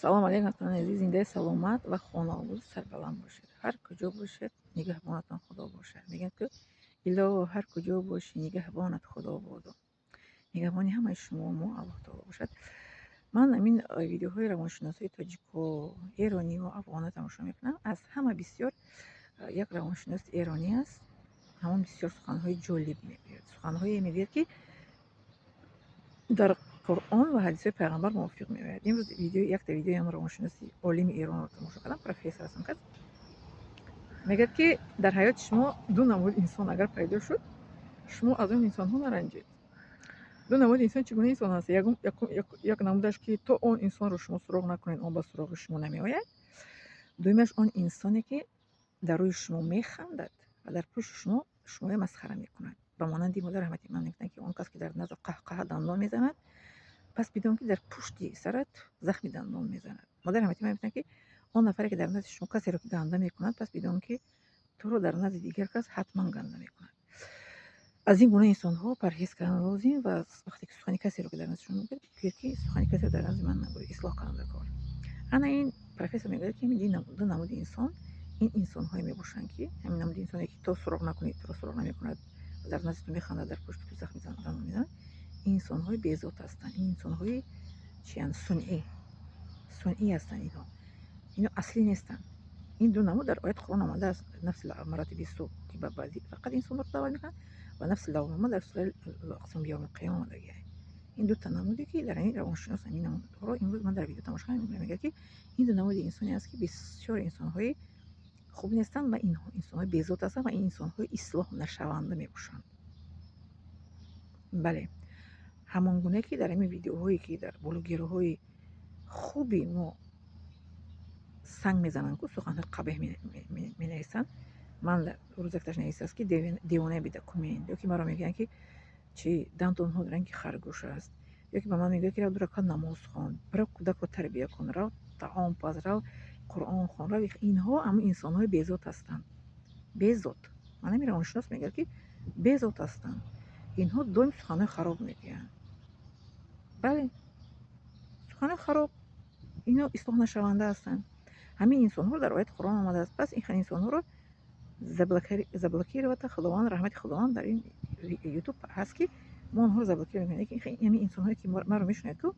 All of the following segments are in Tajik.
салом алейкум ватанони азиз, зиндаи саломат ва хонобуд сарбаланд бошед. Ҳар куҷо бошед, нигаҳбонатон худо бошад. Мегӯянд ки илоҳо ҳар куҷо бошӣ, нигаҳбонат худо бодо. Нигаҳбони ҳамаи шумо мо Аллоҳ таоло бошад. Ман ин видеоҳои равоншиносии тоҷико, эронӣ ва афғонро тамошо мекунам. Аз ҳама бисёр як равоншиноси эронӣ аст. ҳамон бисёр суханҳои ҷолиб мегӯяд. Суханҳое мегӯяд, ки дар Қуръон ва ҳадисҳои пайғамбар мувофиқ меояд. Имрӯз якта видеои ҳам равоншиноси олими Эронро тамошо кардам, профессор ҳастам кас. Мегӯяд, ки дар ҳаёти шумо ду намуди инсон агар пайдо шуд, шумо аз он инсонҳо наранҷед. ду намуди инсон чӣ гуна инсон ҳаст? Як намудаш, ки то он инсонро шумо суроғ накунед, он ба суроғи шумо намеояд. Дуюмаш, он инсоне, ки дар рӯи шумо механдад ва дар пушти шуморо масхара мекунад. Ба монанди модар раҳмати ман мегӯянд, ки он кас, ки дар назд қаҳқаҳа дандон мезанад, пас бидон, ки дар пушти сарат захми дандон мезанад. Модар раҳмати ман мегӯянд, ки он нафаре, ки дар назди шумо касеро ки ганда мекунад, пас бидон, ки туро дар назди дигар кас ҳатман ганда мекунад. аз ин гуна инсонҳо парҳез кардан лозим ва вақте ки сухани касеро ки дар назди шумо мегӯяд, ки сухани касеро дар назди ман нагӯед, ислоҳ кардан кор. ана ин профессор мегӯяд, ки ду намуди инсон ин инсонҳое мебошанд, ки ҳамин намуди инсоне, ки то суроғ накунед, туро суроғ намекунад, дар назди ту механдад, дар пушти ту захми дандон мезанад. ин инсонҳои безот ҳастанд. ин инсонҳои чианд? сунъӣ ҳастанд. Ино аслӣ нестанд. ин ду намуд дар ояти Қуръон омадааст. нафси амарати бису, ки ба баъди фақат инсонро даъват мекунад, ва нафси лаввома дар сураи aqсому бияумил қиёма омадагиаст. ин дута намуде, ки дар ин равоншинос ин намудҳоро имрӯз ман дар видео тамошо кардам. Мегӯяд, ки ин ду намуди инсоне аст, ки бисёр инсонҳои хуб нестанд ва инҳо инсонҳои безот ҳастанд ва ин инсонҳои ислоҳ нашаванда мебошанд. бале, ҳамон гуне, ки дар ҳамин видеоҳое, ки дар блогерҳои хуби мо санг мезананд, ку суханҳои қабеҳ менависанд. ман рӯз якташ нависааст, ки девонаи бедокумент, ё ки маро мегӯянд, ки чи дандонҳо доранд, ки харгӯш аст, ё ки ба ман мегӯяд, ки рав 2 ракат намоз хон, рав кӯдакро тарбия кун, рав таом паз, рав Қуръон хон, рав. Инҳо ҳамон инсонҳои безот ҳастанд. Безот. Ман ҳамин равоншинос мегӯяд, ки безот ҳастанд. инҳо доим суханҳои хароб мегӯянд. бале, суханҳои хароб, ино ислоҳ нашаванда ҳастанд. ҳамин инсонҳоро дар ояти Қуръон омадааст. Пас ин инсонҳоро заблокировата худованд, раҳмати худованд дар ин ютуб ҳаст, ки мо онҳоро заблокира мекунем. ҳамин инсонҳое, ки маро мешунед, ку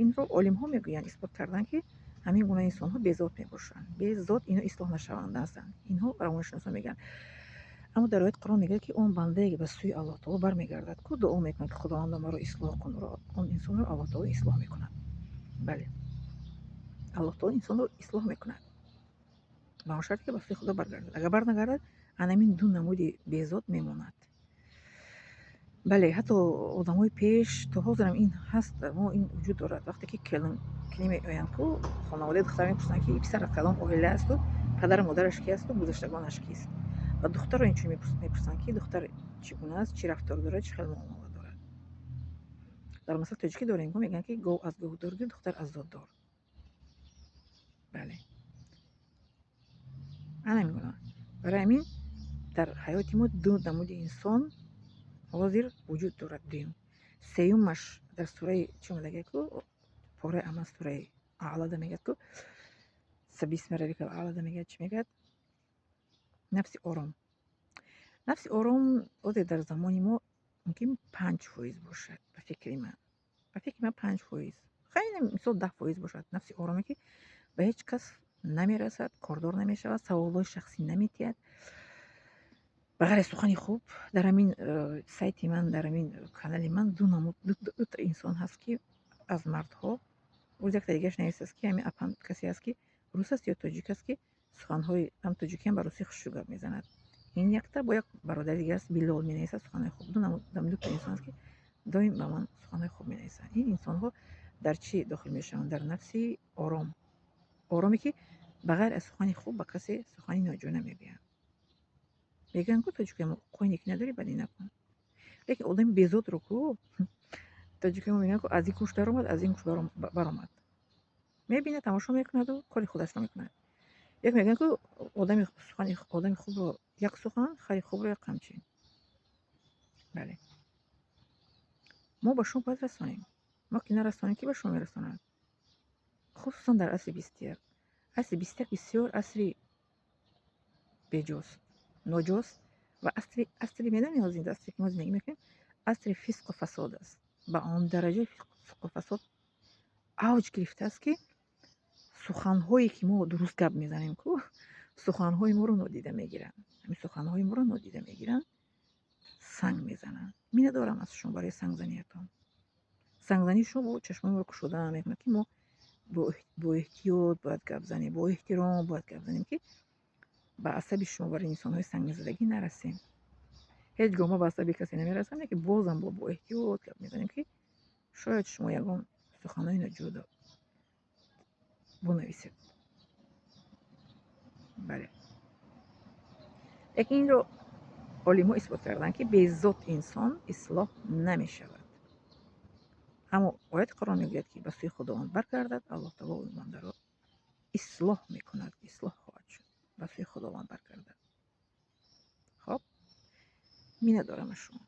инро олимҳо мегӯянд, исбот карданд, ки ҳамин гуна инсонҳо безот мебошанд. Безот, ино ислоҳ нашаванда ҳастанд. инҳо равоншиносон мегӯянд. аммо дар ояти Қуръон мегӯяд, ки он бандае, ки ба сӯи Аллоҳ таоло бармегардад, ку дуо мекунад, ки худовандо маро ислоҳ кун, он инсонро Аллоҳ таоло ислоҳ мекунад. бале, Аллоҳ таоло инсонро ислоҳ мекунад, ба он шарте, ки ба сӯи худо баргардад. агар барнагардад, анамин ду намуди безот мемонад. бале, ҳатто одамои пеш то ҳозирам ин ҳаст, дар мо ин вуҷуд дорад. вақте ки келин меоянд, ку хонаводаи духтар мепурсанд, ки ин писар аз кадом оила асту, падару модараш ки асту, гузаштагонаш кист. ва духтарро инчунин мепурсанд, ки духтар чӣ гуна аст, чӣ рафтор дорад, чӣ хел муомала дорад. дар масъали тоҷикӣ дорем, ку мегӯянд, ки гов аз гувдоргӣ, духтар аз зотдор. бале, ҳамин гуна. барои ҳамин дар ҳаёти мо ду намуди инсон ҳозир вуҷуд дорад. дуюм, сеюмаш дар сураи чӣ омадагиаст, ку пораи амал сураи аълада мегӯяд, ку саббисми раббикал аълада мегӯяд, чӣ мегӯяд? нафси ором. нафси ором озир дар замони мо мумкин 5% бошад. ба фикри ман 5%, хеле мисол 10% бошад. нафси ороме, ки ба ҳеҷ кас намерасад, кордор намешавад, саволҳои шахсӣ наметиҳад. ба ғайри сухани хуб, дар ҳамин сайти ман, дар ҳамин канали ман дута инсон ҳаст, ки аз мардҳо, рӯз якта дигараш нависааст, ки ҳамин апам касе аст, ки рус аст ё тоҷик аст, ки суханҳои ҳам тоҷикиам ба русӣ хушшӯ гап мезанад. ин якта бо як бародари дигар аст, Билол менависад суханҳои хуб. дута инсон аст, ки доим ба ман суханҳои хуб менависанд. ин инсонҳо дар чӣ дохил мешаванд? Дар нафси ором. ороме, ки ба ғайр аз сухани хуб ба касе сухани ноҷо намегӯянд. мегӯянд, ку тоҷикиам қой некӣ надорӣ, бадӣ накун. лекин одами безотро, ку тоҷикиам мегӯянд, ку аз ин куш даромад, аз ин куш баромад. мебинад, тамошо мекунаду кори худашро мекунад. як мегӯянд, ку одами хубро як сухан, хари хубро як қамчин. бале, мо ба шумо бояд расонем. мо ки нарасонем, ки ба шумо мерасонад? خصوصا در عصر 21. عصر 21 بسیار عصری بجاست، ناجاست و عصری میدونی از این عصری که ما زندگی میکنیم عصر فسق و فساد است. به آن درجه فسق و فساد اوج گرفته است که سخنهایی که ما درست گپ میزنیم که سخنهای ما رو نادیده میگیرن. همین سخنهای ما رو نادیده میگیرن، سنگ میزنن. می ندارم از شما برای سنگ زنیتان. سنگ زنی شما با چشمان ما رو کشودن میکنه که ما با احتیاط باید گپ زنیم، با احترام باید گپ زنیم که به عصب شما برای انسان‌های سنگ زدگی نرسیم. هیچ گاه ما به عصب کسی نمیرسیم که بازم با احتیاط گپ میزنیم که شاید شما یگان سخنهای نجودا بنویسید. بله، لیکن این رو عالم‌ها اثبات کردن که به ذات انسان اصلاح نمی‌شود، اما آیت قرآن میگوید که به سوی خداوند برگردد، الله تعالی او ایماندا را اصلاح میکند، اصلاح خواهد شد. به سوی خداوند برگردد. خب می ندارم شما